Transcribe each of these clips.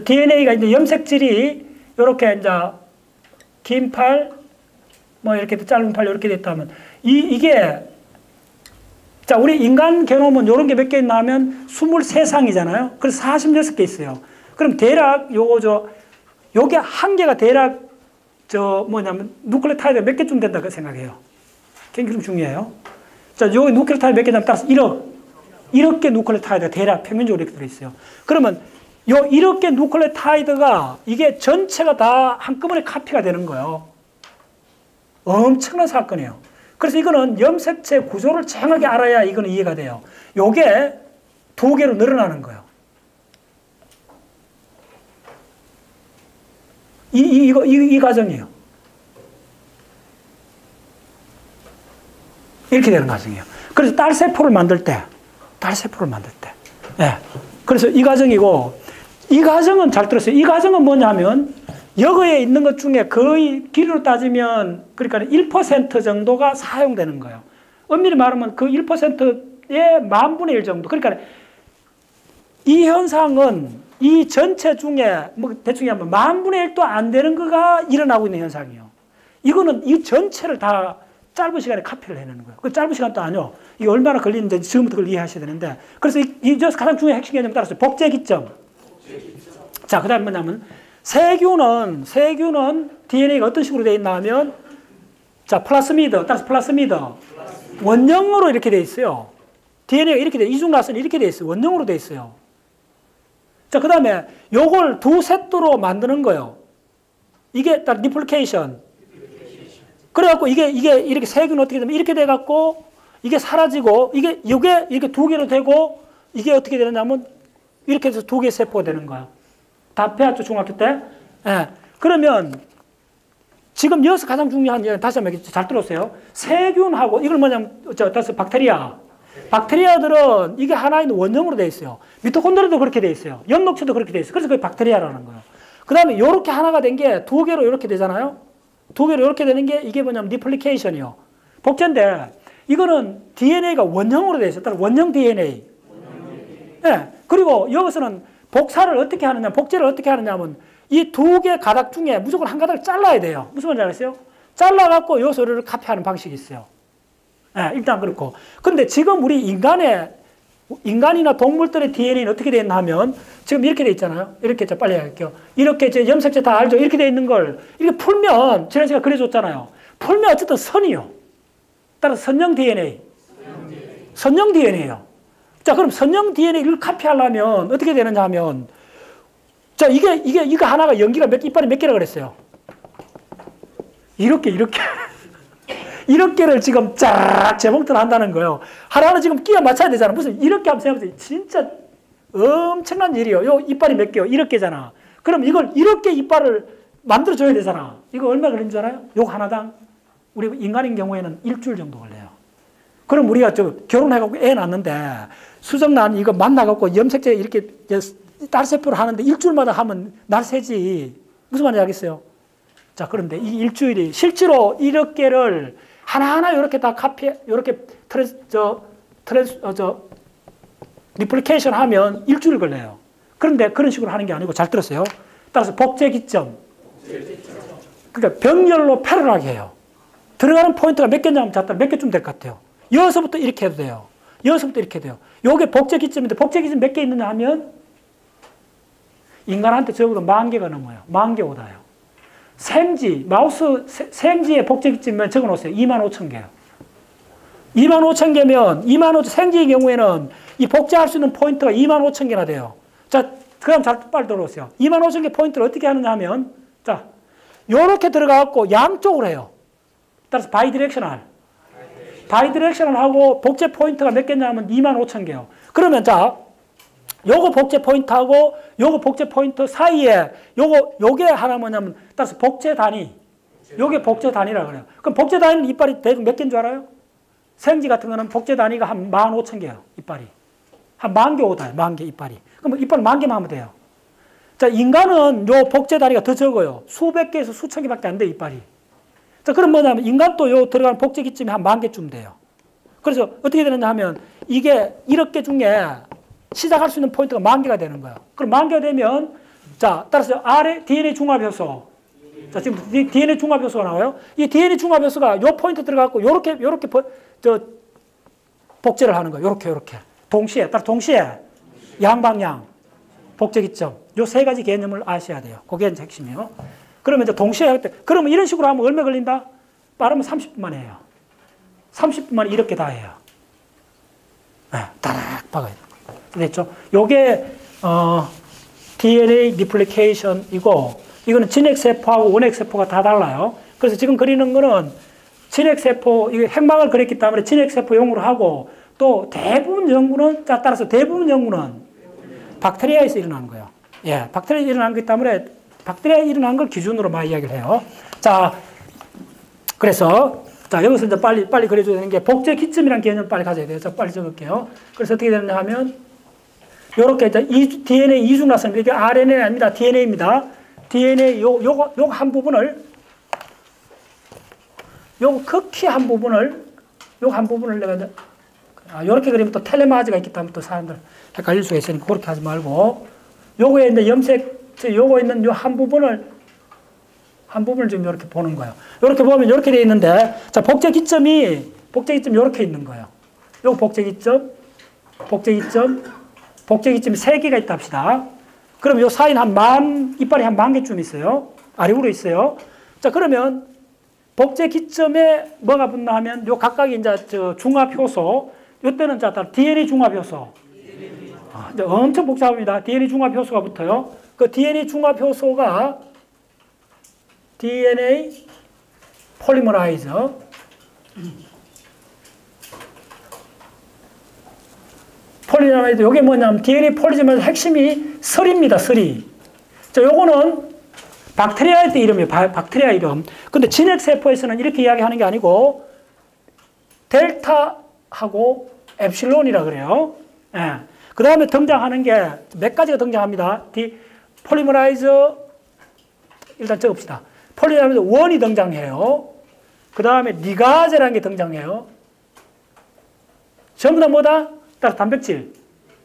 DNA가 이제 염색질이 이렇게 이제 긴 팔, 뭐 이렇게 짧은 팔 이렇게 됐다면 이게 자, 우리 인간 게놈은 이런 게 몇 개 있나 하면 23쌍이잖아요. 그래서 46개 있어요. 그럼 대략 요게 한 개가 대략 뭐냐면 누클레오타이드가 몇 개쯤 된다고 생각해요. 굉장히 중요해요. 자, 요 누클레오타이드 몇 개냐면 따라서 1억 개 누클레오타이드가 대략 평균적으로 이렇게 들어있어요. 그러면 요 1억 개 누클레오타이드가 이게 전체가 다 한꺼번에 카피가 되는 거예요. 엄청난 사건이에요. 그래서 이거는 염색체 구조를 정확하게 알아야 이거는 이해가 돼요. 요게 2개로 늘어나는 거예요. 이 과정이에요. 이렇게 되는 과정이에요. 그래서 딸세포를 만들 때. 예. 그래서 이 과정이고, 이 과정은 잘 들었어요. 이 과정은 뭐냐면, 여기에 있는 것 중에 거의 길이로 따지면, 그러니까 1% 정도가 사용되는 거예요. 엄밀히 말하면 그 1%의 10,000분의 1 정도. 그러니까 이 현상은 이 전체 중에, 뭐 대충 하면 10,000분의 1도 안 되는 거가 일어나고 있는 현상이에요. 이거는 이 전체를 다 짧은 시간에 카피를 해내는 거예요. 그 짧은 시간도 아니요. 이게 얼마나 걸리는지 지금부터 그걸 이해하셔야 되는데. 그래서 이 가장 중요한 핵심 개념에 따라서 복제 기점. 자, 그 다음에 뭐냐면, 세균은 DNA가 어떤 식으로 되어 있나 하면, 자, 따라서 플라스미드. 원형으로 이렇게 되어 있어요. DNA가 이렇게 되어, 이중라선이 이렇게 되어 있어요. 원형으로 되어 있어요. 자, 그 다음에 요걸 2세트로 만드는 거예요. 이게 딱 리플리케이션. 그래갖고 이게 이렇게 세균은 어떻게 되면 이렇게 돼갖고 이게 사라지고 이게 이렇게 2개로 되고 이게 어떻게 되느냐면 이렇게 해서 2개의 세포가 되는 거야. 다 배웠죠, 중학교 때? 예. 그러면 지금 여기서 가장 중요한 얘기 다시 한번 잘 들었어요. 세균하고 이걸 뭐냐면 다시 박테리아. 박테리아들은 이게 하나의 원형으로 되어 있어요. 미토콘드리아도 그렇게 되어 있어요. 엽록체도 그렇게 되어 있어요. 그래서 그게 박테리아라는 거예요. 그 다음에 이렇게 하나가 된 게 2개로 이렇게 되잖아요. 2개로 이렇게 되는 게 이게 뭐냐면 리플리케이션이요. 복제인데 이거는 DNA가 원형으로 되어 있어요. 따라 원형 DNA. 네. 그리고 여기서는 복제를 어떻게 하느냐 하면 이 2개 가닥 중에 무조건 한 가닥을 잘라야 돼요. 무슨 말인지 알겠어요? 잘라갖고 요 소리를 카피하는 방식이 있어요. 네, 일단 그렇고. 근데 지금 우리 인간이나 동물들의 DNA는 어떻게 되어 있나 하면 지금 이렇게 되어 있잖아요. 이렇게 빨리 할게요. 이렇게 제 염색체 다 알죠? 이렇게 되어 있는 걸 이렇게 풀면 지난 시간 그려줬잖아요. 풀면 어쨌든 선이요. 따라서 선형 DNA. 선형 DNA예요. 자, 그럼 선형 DNA를 카피하려면 어떻게 되느냐 하면 자, 이거 하나가 연기가 이빨이 몇 개라 그랬어요? 이렇게. 이렇게를 지금 쫙 재봉틀 한다는 거예요. 하나는 지금 끼워 맞춰야 되잖아. 무슨 이렇게 한번 생각해보세요. 진짜 엄청난 일이에요. 요 이빨이 몇 개요? 이렇게잖아. 그럼 이걸 이렇게 이빨을 만들어줘야 되잖아. 이거 얼마 걸리는 줄 알아요? 요거 하나당 우리 인간인 경우에는 일주일 정도 걸려요. 그럼 우리가 결혼해갖고 애 낳는데 수정란 이거 만나갖고 염색제 이렇게 딸세포를 하는데 일주일마다 하면 날 새지. 무슨 말인지 알겠어요? 자, 그런데 이 일주일이 실제로 이렇게를 하나하나 이렇게 다 이렇게 리플리케이션 하면 일주일 걸려요. 그런데 그런 식으로 하는 게 아니고 잘 들었어요. 따라서 복제 기점. 그러니까 병렬로 패러하게 해요. 들어가는 포인트가 몇 개냐면 몇 개쯤 될 것 같아요. 여기서부터 이렇게 해도 돼요. 여기서부터 이렇게 돼요. 요게 복제 기점인데 복제 기점 몇 개 있느냐 하면 인간한테 적어도 10,000개가 넘어요. 10,000개 오다요. 생지의 복제 기점만 적어 놓으세요. 25,000개요. 25,000개면 생지의 경우에는 이 복제할 수 있는 포인트가 25,000개나 돼요. 자, 그럼 빨리 들어오세요. 25,000개 포인트를 어떻게 하느냐 하면 자, 요렇게 들어가갖고 양쪽으로 해요. 따라서 바이디렉셔널 하고 복제 포인트가 몇 개냐 하면 25,000개요. 그러면 자, 요거 복제 포인트하고 요거 복제 포인트 사이에 요게 하나 뭐냐면 따라서 복제 단위. 요게 복제 단위라고 그래요. 그럼 복제 단위는 이빨이 대충 몇 개인 줄 알아요? 생지 같은 거는 복제 단위가 한 15,000개예요. 이빨이. 한 10,000개 오다요. 10,000개 이빨이. 그럼 이빨 10,000개만 하면 돼요. 자, 인간은 요 복제 단위가 더 적어요. 수백 개에서 수천 개밖에 안 돼, 이빨이. 자, 그럼 뭐냐면 인간도 요 들어가는 복제 기점이 한 10,000개쯤 돼요. 그래서 어떻게 되느냐 하면 이게 1억 개 중에 시작할 수 있는 포인트가 10,000개가 되는 거예요. 그럼 10,000개가 되면 자, 따라서 R의 DNA 중합 효소. 자, 지금 DNA 중합 효소가 나와요. 이 DNA 중합 효소가 요 포인트 들어가고 요렇게 복제를 하는 거예요. 요렇게. 동시에 양방향 복제 기점. 요 세 가지 개념을 아셔야 돼요. 그게 이제 핵심이에요. 그러면 이제 동시에 할 때, 그러면 이런 식으로 하면 얼마 걸린다? 빠르면 30분 만에 해요. 30분 만에 이렇게 다 해요. 네, 따락 박아요. 됐죠? 요게, DNA 리플리케이션이고, 이거는 진핵세포하고 원핵세포가 다 달라요. 그래서 지금 그리는 거는 진핵세포, 이게 핵막을 그렸기 때문에 진핵세포용으로 하고, 또 대부분 연구는, 자, 따라서 대부분 연구는 박테리아에서 일어나는 거예요. 예, 박테리아에서 일어난 거기 때문에 박테리아에 일어난 걸 기준으로 막 이야기를 해요. 자, 그래서, 자, 여기서 이제 빨리 그려줘야 되는 게 복제 기점이라는 개념을 빨리 가져야 돼요. 저 빨리 적을게요. 그래서 어떻게 되느냐 하면, 요렇게 이제 DNA 이중나선, 이게 RNA 아닙니다. DNA입니다. DNA 요거 한 부분을, 요거 극히 한 부분을 내가 이제, 요렇게 그리면 또 텔레마즈가 있기 때문에 또 사람들 헷갈릴 수가 있으니까 그렇게 하지 말고, 요거에 이제 염색, 요거 있는 요 한 부분을 좀 이렇게 보는 거예요. 이렇게 보면 이렇게 돼 있는데, 자, 복제 기점이 이렇게 있는 거예요. 요거 복제 기점이 3개가 있다 합시다. 그럼 요 사이는 이빨이 한 10,000개쯤 있어요. 아래로 있어요. 자, 그러면 복제 기점에 뭐가 붙나 하면 요 각각이 이제 중합 효소, 요때는 자, DNA 중합 효소. 이제 엄청 복잡합니다. DNA 중합 효소가 붙어요. 그 DNA 중합 효소가 DNA 폴리머라이저. 폴리머라이저, 요게 뭐냐면 DNA 폴리머라이저 핵심이 설입니다, 설이. 자, 요거는 박테리아의 이름이에요, 박테리아 이름. 근데 진핵세포에서는 이렇게 이야기하는 게 아니고, 델타하고 엡실론이라 그래요. 예. 그 다음에 등장하는 게 몇 가지가 등장합니다. 폴리머라이저, 일단 적읍시다. 폴리머라이저 1이 등장해요. 그 다음에 리가제라는 게 등장해요. 전부 다 뭐다? 따라 단백질.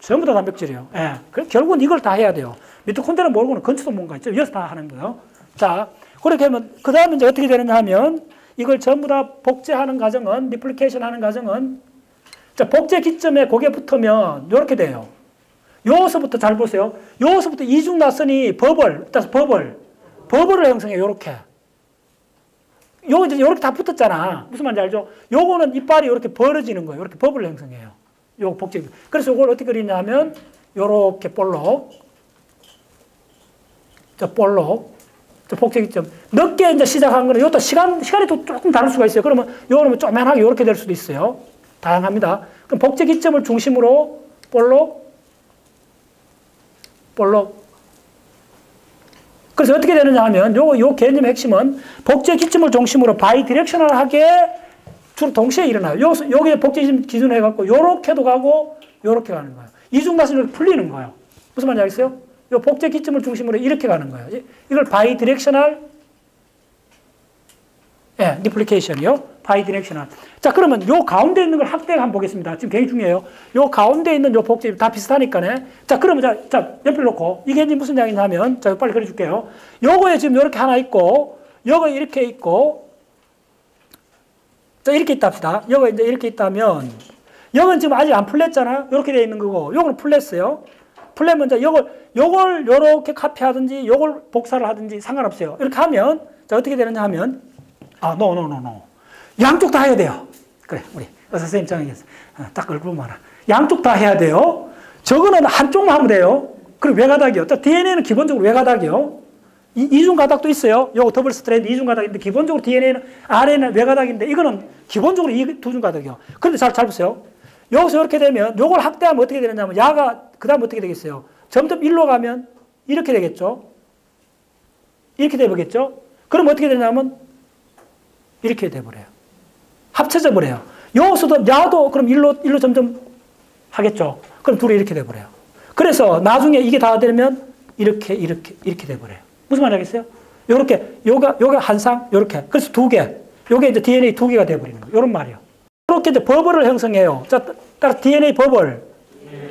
전부 다 단백질이에요. 예. 결국은 이걸 다 해야 돼요. 미토콘드리아 모르고는 근처도 뭔가 있죠. 이어서 다 하는 거예요. 자, 그렇게 하면, 그 다음에 이제 어떻게 되느냐 하면, 이걸 전부 다 복제하는 과정은, 리플리케이션 하는 과정은, 자, 복제 기점에 고개 붙으면, 요렇게 돼요. 요서부터 잘 보세요. 요서부터 이중나선이 버블을 형성해요. 요렇게. 요거 이제 요렇게 다 붙었잖아. 무슨 말인지 알죠? 요거는 이빨이 요렇게 벌어지는 거예요. 요렇게 버블을 형성해요. 요거 복제. 그래서 요걸 어떻게 그리냐 하면, 요렇게 볼록. 저 복제 기점. 늦게 이제 시작한 거는 요것도 시간이 또 조금 다를 수가 있어요. 그러면 요거는 쪼맨하게 요렇게 될 수도 있어요. 다양합니다. 그럼 복제 기점을 중심으로 볼록. 그래서 어떻게 되느냐 하면 요 개념의 핵심은 복제 기점을 중심으로 바이디렉셔널하게 주로 동시에 일어나요. 요게 복제 기준으로 해갖고 요렇게도 가고 요렇게 가는 거예요. 이중나선이 이렇게 풀리는 거예요. 무슨 말인지 알겠어요? 요 복제 기점을 중심으로 이렇게 가는 거예요. 이걸 바이디렉셔널 리플리케이션이요. 바이디렉셔널. 자, 그러면 요 가운데 있는 걸 확대 한번 보겠습니다. 지금 굉장히 중요해요. 요 가운데 있는 요 복제 다 비슷하니까네. 자, 그러면 자, 옆에 놓고 이게 무슨 이야기냐 하면, 자, 빨리 그려줄게요. 요거에 지금 요렇게 하나 있고, 요거 이렇게 있고, 자, 이렇게 있다 합시다. 요거 이제 이렇게 있다면, 요건 지금 아직 안 풀렸잖아. 요렇게 되어 있는 거고, 요거는 풀렸어요. 풀려면 이제 요걸 요렇게 카피하든지, 요걸 복사를 하든지 상관없어요. 이렇게 하면, 자, 어떻게 되느냐 하면, 노. 양쪽 다 해야 돼요. 그래, 우리 의사 선생님 정해겠어. 딱 얼굴 봐라. 양쪽 다 해야 돼요. 저거는 한쪽만 하면 돼요. 그리고 외가닥이요. DNA는 기본적으로 외가닥이요. 이중 가닥도 있어요. 요거 더블 스트랜드 이중 가닥인데 기본적으로 DNA는 RNA는 외가닥인데 이거는 기본적으로 이 두중 가닥이요. 그런데 잘 보세요. 여기서 이렇게 되면 요걸 확대하면 어떻게 되느냐면 야가 그다음 어떻게 되겠어요? 점점 일로 가면 이렇게 되겠죠. 이렇게 되겠죠. 그럼 어떻게 되냐면 이렇게 돼버려요. 합쳐져 버려요. 여기서도 야도 그럼 일로 점점 하겠죠. 그럼 둘이 이렇게 돼버려요. 그래서 나중에 이게 다 되면 이렇게 돼버려요. 무슨 말이 알겠어요? 요렇게 요가 한 쌍 요렇게. 그래서 두 개. 요게 이제 DNA 두 개가 돼버리는 거예요. 요런 말이요. 이렇게 이제 버블을 형성해요. 자, 따라 DNA 버블.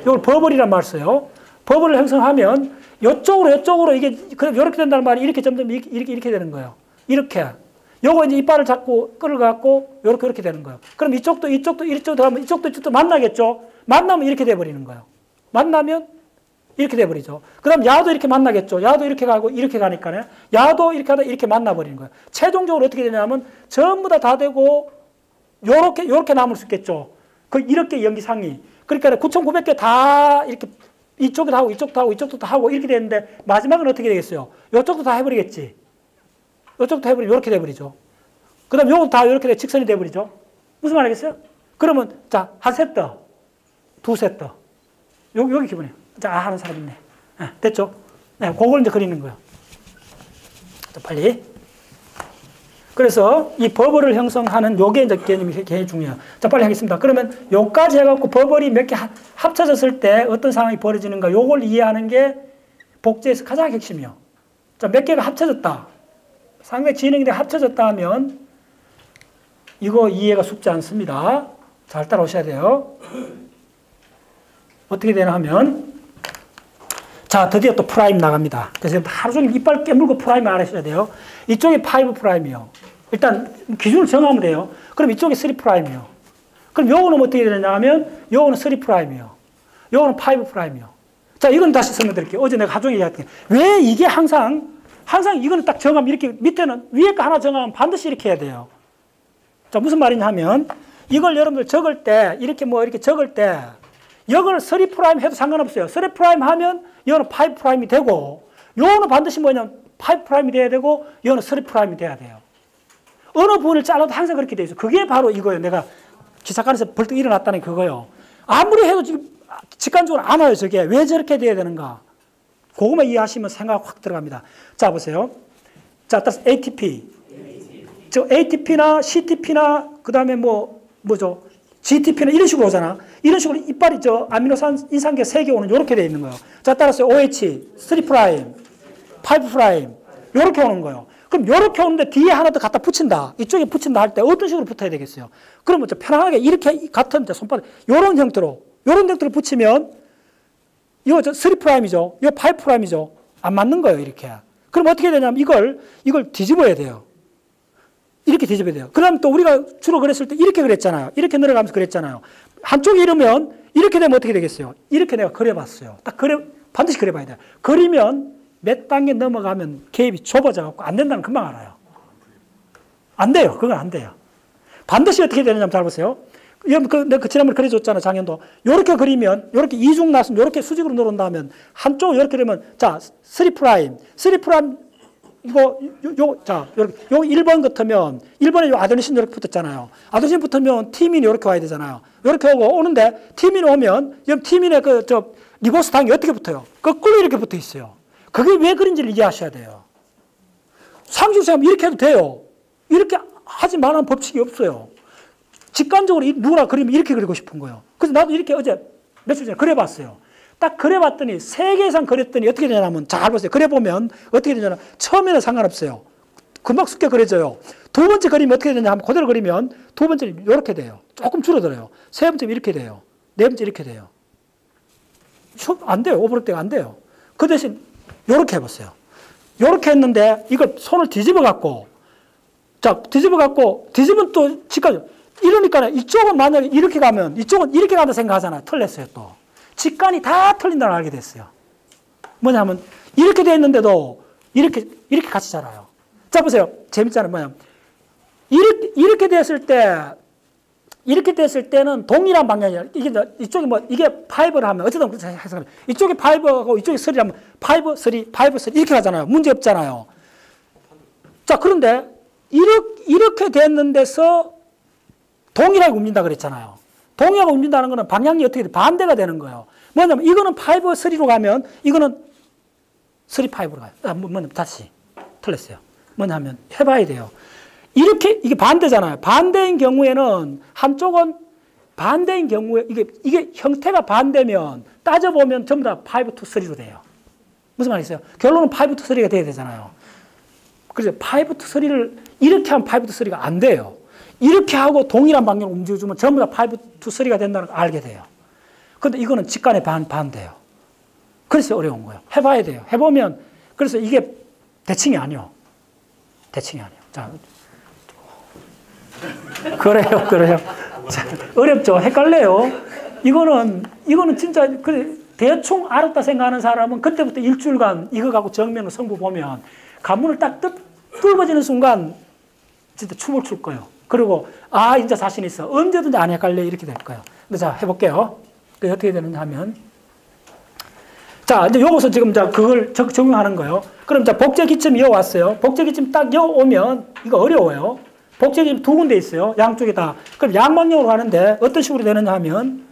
요걸 버블이란 말 써요. 버블을 형성하면 이쪽으로 이게 그럼 이렇게 된다는 말이 이렇게 점점 이렇게 되는 거예요. 이렇게. 요거 이제 이빨을 잡고 끌어갖고 이렇게 되는 거예요. 그럼 이쪽도 하면 이쪽도 만나겠죠. 만나면 이렇게 돼버리는 거예요. 만나면 이렇게 돼버리죠. 그 다음 야도 이렇게 만나겠죠. 야도 이렇게 가고 이렇게 가니까요. 야도 이렇게 하다 이렇게 만나버리는 거예요. 최종적으로 어떻게 되냐면 전부 다 되고 요렇게 남을 수 있겠죠. 이렇게 연기상이. 그러니까 9,900개 다 이렇게 이쪽도 하고 이쪽도 하고 이쪽도 다 하고 이렇게 되는데 마지막은 어떻게 되겠어요? 이쪽도 다 해버리겠지. 이쪽도 해버리면 이렇게 돼버리죠. 그 다음 요것도 다 이렇게 직선이 돼버리죠. 무슨 말 알겠어요? 그러면 자, 한 세트, 두 세트. 여기 기분이에요. 자, 하는 사람 있네. 네, 됐죠? 네, 그걸 이제 그리는 거예요. 자, 빨리. 그래서 이 버블을 형성하는 요게 이제 개념이 굉장히 중요해요. 자, 빨리 하겠습니다. 그러면 요까지 해갖고 버블이 몇 개 합쳐졌을 때 어떤 상황이 벌어지는가 요걸 이해하는 게 복제에서 가장 핵심이에요. 자, 몇 개가 합쳐졌다. 상당히 진행이 돼 합쳐졌다 하면 이거 이해가 쉽지 않습니다. 잘 따라오셔야 돼요. 어떻게 되나 하면 자, 드디어 또 프라임 나갑니다. 그래서 하루 종일 이빨 깨물고 프라임 알아셔야 돼요. 이쪽이 5 프라임이요. 일단 기준을 정하면 돼요. 그럼 이쪽이 3 프라임이요. 그럼 요거는 어떻게 되냐 하면 요거는 3 프라임이요. 요거는 5 프라임이요. 자, 이건 다시 설명드릴게요. 어제 내가 하루 종일 얘기했던 왜 이게 항상 이거는 딱 정하면 이렇게 밑에는 위에 거 하나 정하면 반드시 이렇게 해야 돼요. 자, 무슨 말이냐 하면 이걸 여러분들 적을 때 이렇게 적을 때 이걸 3 프라임 해도 상관없어요. 3 프라임 하면 이거는 5 프라임이 되고 요거는 반드시 뭐냐면 5 프라임이 돼야 되고 이거는 3 프라임이 돼야 돼요. 어느 부분을 잘라도 항상 그렇게 돼 있어요. 그게 바로 이거예요. 내가 기사관에서 벌떡 일어났다는 게 그거예요. 아무리 해도 지금 직관적으로 안 와요. 저게 왜 저렇게 돼야 되는가. 그것만 이해하시면 생각 확 들어갑니다. 자, 보세요. 자, 따라서 ATP. 저 ATP나 CTP나 그 다음에 뭐죠? GTP나 이런 식으로 오잖아. 이런 식으로 이빨이 아미노산 인산계 3개 오는 이렇게 돼 있는 거예요. 자, 따라서 OH, 3 프라임, 5 프라임 이렇게 오는 거예요. 그럼 이렇게 오는데 뒤에 하나 더 갖다 붙인다. 이쪽에 붙인다 할 때 어떤 식으로 붙어야 되겠어요? 그러면 편안하게 이렇게 같은 손바닥 이런 형태로 붙이면 이거 3 프라임이죠. 이거 5 프라임이죠. 안 맞는 거예요, 이렇게. 그럼 어떻게 되냐면 이걸 뒤집어야 돼요. 이렇게 뒤집어야 돼요. 그럼 또 우리가 주로 그랬을 때 이렇게 그랬잖아요. 이렇게 늘어가면서 그랬잖아요. 한쪽이 이러면 이렇게 되면 어떻게 되겠어요? 이렇게 내가 그려봤어요. 반드시 그려봐야 돼요. 그리면 몇 단계 넘어가면 개입이 좁아져갖고 안 된다는 금방 알아요. 안 돼요. 그건 안 돼요. 반드시 어떻게 되느냐 잘 보세요. 내가 지난번에 그려줬잖아요, 작년도. 요렇게 그리면, 요렇게 이중 나왔으면 요렇게 수직으로 늘어온다면, 한쪽 요렇게 되면, 자, 3 프라임, 자, 요렇게, 요 1번 같으면, 1번에 요 아데노신 요렇게 붙었잖아요. 아데노신 붙으면 티민이 요렇게 와야 되잖아요. 요렇게 오는데, 티민이 오면, 티민의 리보스당이 어떻게 붙어요? 거꾸로 이렇게 붙어 있어요. 그게 왜 그런지를 이해하셔야 돼요. 상식적으로 생각하면 이렇게 해도 돼요. 이렇게 하지 말라는 법칙이 없어요. 직관적으로 누구나 그리면 이렇게 그리고 싶은 거예요. 그래서 나도 이렇게 어제 며칠 전에 그려봤어요. 딱 그려봤더니 3개 이상 그렸더니 어떻게 되냐면 잘 보세요. 그려보면 어떻게 되냐면 처음에는 상관없어요. 금방 쉽게 그려져요. 두 번째 그리면 어떻게 되냐 하면 그대로 그리면 두 번째는 이렇게 돼요. 조금 줄어들어요. 세 번째는 이렇게 돼요. 네 번째 이렇게 돼요. 안 돼요. 오버랩되가 안 돼요. 그 대신 이렇게 해보세요. 이렇게 했는데 이걸 손을 뒤집어갖고 뒤집으면 또 직관 이러니까 이쪽은 만약에 이렇게 가면 이쪽은 이렇게 간다 생각하잖아요. 틀렸어요 또. 직관이 다 틀린다는 걸 알게 됐어요. 뭐냐면 이렇게 돼 있는데도 이렇게 같이 자라요. 자 보세요. 재밌잖아요. 뭐냐면 이렇게 됐을 때는 동일한 방향이에요. 이쪽이 이게 5를 하면 어쨌든 이쪽이 5하고 이쪽이 3를 하면 5, 3 이렇게 가잖아요. 문제 없잖아요. 자 그런데 이렇게 됐는 데서 동일하게 움직인다 그랬잖아요. 동일하게 움직인다는 것은 방향이 어떻게 돼? 반대가 되는 거예요. 뭐냐면 이거는 5, 3로 가면 이거는 3, 5로 가요. 다시 틀렸어요. 뭐냐면 해봐야 돼요. 이게 반대잖아요. 반대인 경우에는 한쪽은 반대인 경우에 이게 형태가 반대면 따져보면 전부 다 5 to 3로 돼요. 무슨 말이겠어요? 결론은 5 to 3가 돼야 되잖아요. 그래서 5 to 3를 이렇게 하면 5 to 3가 안 돼요. 이렇게 하고 동일한 방향으로 움직여주면 전부 다 5 to 3가 된다는 걸 알게 돼요. 그런데 이거는 직관의 반대예요. 그래서 어려운 거예요. 해봐야 돼요. 해보면, 그래서 이게 대칭이 아니요. 대칭이 아니요. 자. 그래요. 자, 어렵죠? 헷갈려요. 이거는 진짜, 그래, 대충 알았다 생각하는 사람은 그때부터 일주일간 이거 갖고 정면으로 승부 보면 관문을 딱 뚫어지는 순간 진짜 춤을 출 거예요. 그리고, 아, 이제 자신 있어. 언제든지 안 헷갈려. 이렇게 될 거예요. 근데 자, 해볼게요. 그게 어떻게 되느냐 하면. 자, 이제 요것은 지금 자, 그걸 적용하는 거예요. 그럼 자, 복제 기점 이어왔어요. 복제 기점 딱 이어오면, 이거 어려워요. 복제 기점 두 군데 있어요. 양쪽에 다. 그럼 양방향으로 가는데 어떤 식으로 되느냐 하면,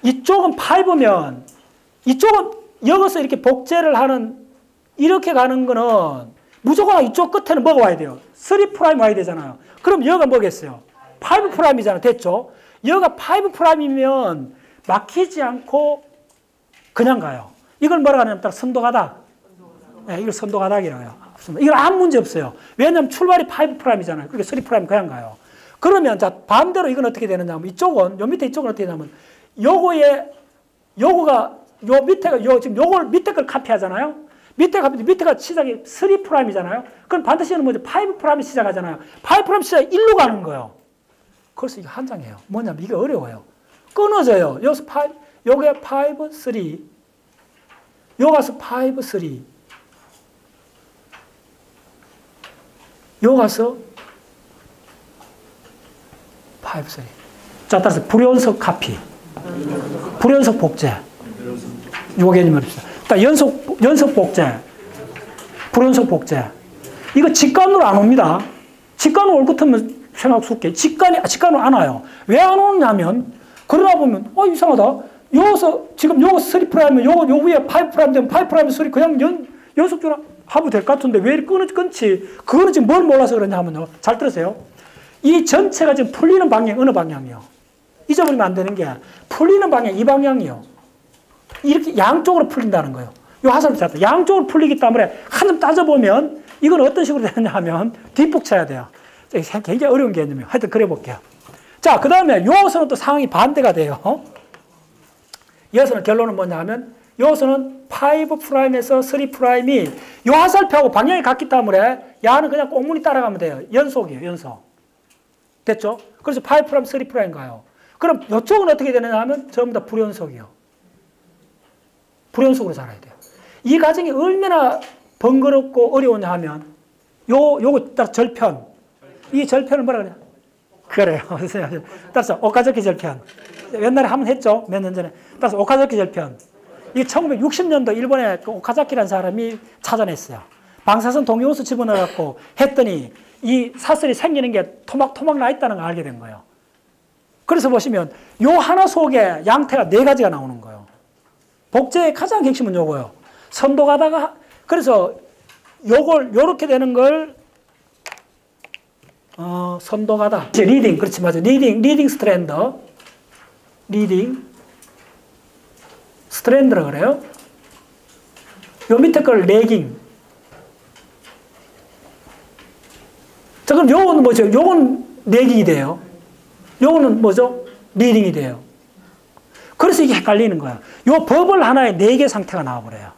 이쪽은 5면, 이쪽은 여기서 이렇게 복제를 하는, 이렇게 가는 거는 무조건 이쪽 끝에는 뭐가 와야 돼요? 3' 와야 되잖아요. 그럼 여기가 뭐겠어요? 5'이잖아. 됐죠? 여기가 5'이면 막히지 않고 그냥 가요. 이걸 뭐라고 하냐면 딱 선도가닥. 네, 이걸 선도가닥이라고 해요. 이건 아무 문제 없어요. 왜냐하면 출발이 5'이잖아요. 그러니까 3' 그냥 가요. 그러면 자, 반대로 이건 어떻게 되느냐 하면 이쪽은, 요 밑에 이쪽은 어떻게 되냐면 요거가, 요 밑에가, 지금 요걸 밑에 걸 카피하잖아요. 밑에가 시작이 3'이잖아요. 그럼 반드시 뭐죠? 5'이 시작하잖아요. 5' 시작이 1로 가는 거예요. 그래서 이게 한 장이에요. 뭐냐면 이게 어려워요. 끊어져요. 여기서 요게 5, 3. 요 가서 5, 3. 요 가서 5, 3. 자, 따라서 불연속 카피. 불연속 복제. 요 개념을 봅시다. 연속 복제. 불연속 복제. 이거 직관으로 안 옵니다. 직관으로 올 것 같으면 생각 쉽게. 직관으로 안 와요. 왜 안 오냐면, 그러다 보면, 이상하다. 여기서, 지금 요거 3'이면 요 위에 5' 되면 5' 3 그냥 연속적으로 하면 될 것 같은데 왜 끊지? 그거는 지금 뭘 몰라서 그러냐 하면요. 잘 들으세요. 이 전체가 지금 풀리는 방향, 어느 방향이요? 잊어버리면 안 되는 게, 풀리는 방향, 이 방향이요. 이렇게 양쪽으로 풀린다는 거예요. 요 화살표 잡다. 양쪽으로 풀리기 때문에 한 점 따져보면 이건 어떤 식으로 되느냐 하면 뒷북 쳐야 돼요. 굉장히 어려운 개념이에요. 하여튼 그래 볼게요. 자, 그 다음에 여기서는 또 상황이 반대가 돼요. 여기서는 결론은 뭐냐 하면 여기서는 5'에서 3'이 요 화살표하고 방향이 같기 때문에 야는 그냥 꽁무니 따라가면 돼요. 연속이에요. 연속. 됐죠? 그래서 5', 3' 가요. 그럼 이쪽은 어떻게 되느냐 하면 전부 다 불연속이요. 불연속으로 살아야 돼요. 이 과정이 얼마나 번거롭고 어려우냐 하면 요거 딱 절편. 이 절편을 뭐라 그래요? 그래요. 따라서 오카자키 절편. 옛날에 한번 했죠. 몇 년 전에. 따라서 오카자키 절편. 이게 1960년도 일본에 그 오카자키라는 사람이 찾아냈어요. 방사선 동요호수 집어넣어갖고 했더니 이 사슬이 생기는 게 토막 나 있다는 걸 알게 된 거예요. 그래서 보시면 요 하나 속에 양태가 4가지가 나오는 거예요. 복제의 가장 핵심은 요거예요. 선도 가다가, 그래서 요렇게 되는 걸, 선도 가다. 리딩, 그렇지, 맞아. 리딩 스트랜더. 리딩 스트랜드라 그래요. 요 밑에 걸 레깅. 자, 그럼 요거는 뭐죠? 요건 레깅이 돼요. 요거는 뭐죠? 리딩이 돼요. 그래서 이게 헷갈리는 거야. 요 버블 하나에 4개 상태가 나와버려요.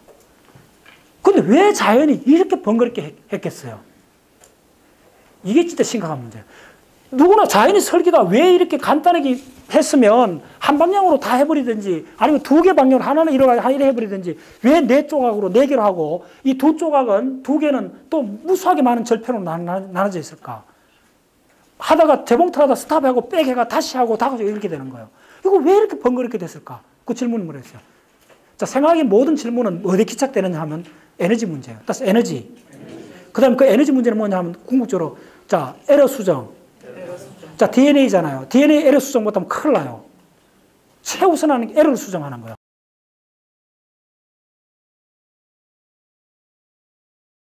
근데 왜 자연이 이렇게 번거롭게 했겠어요? 이게 진짜 심각한 문제예요. 누구나 자연의 설계가 왜 이렇게 간단하게 했으면 한 방향으로 다 해버리든지 아니면 2개 방향으로 하나는 이래 해버리든지 왜 4조각으로 4개로 하고 이 2조각은 2개는 또 무수하게 많은 절편으로 나눠져 있을까? 하다가 재봉틀하다 스탑하고 백해가 다시 하고 이렇게 되는 거예요. 이거 왜 이렇게 번거롭게 됐을까? 그 질문을 물었어요. 자, 생각의 모든 질문은 어디에 기착되느냐 하면 에너지 문제예요. 따라서 에너지. 그 다음에 그 에너지 문제는 뭐냐 하면 궁극적으로 자, 에러 수정. 자, DNA잖아요. DNA 에러 수정 못하면 큰일 나요. 최우선하는 게 에러를 수정하는 거예요.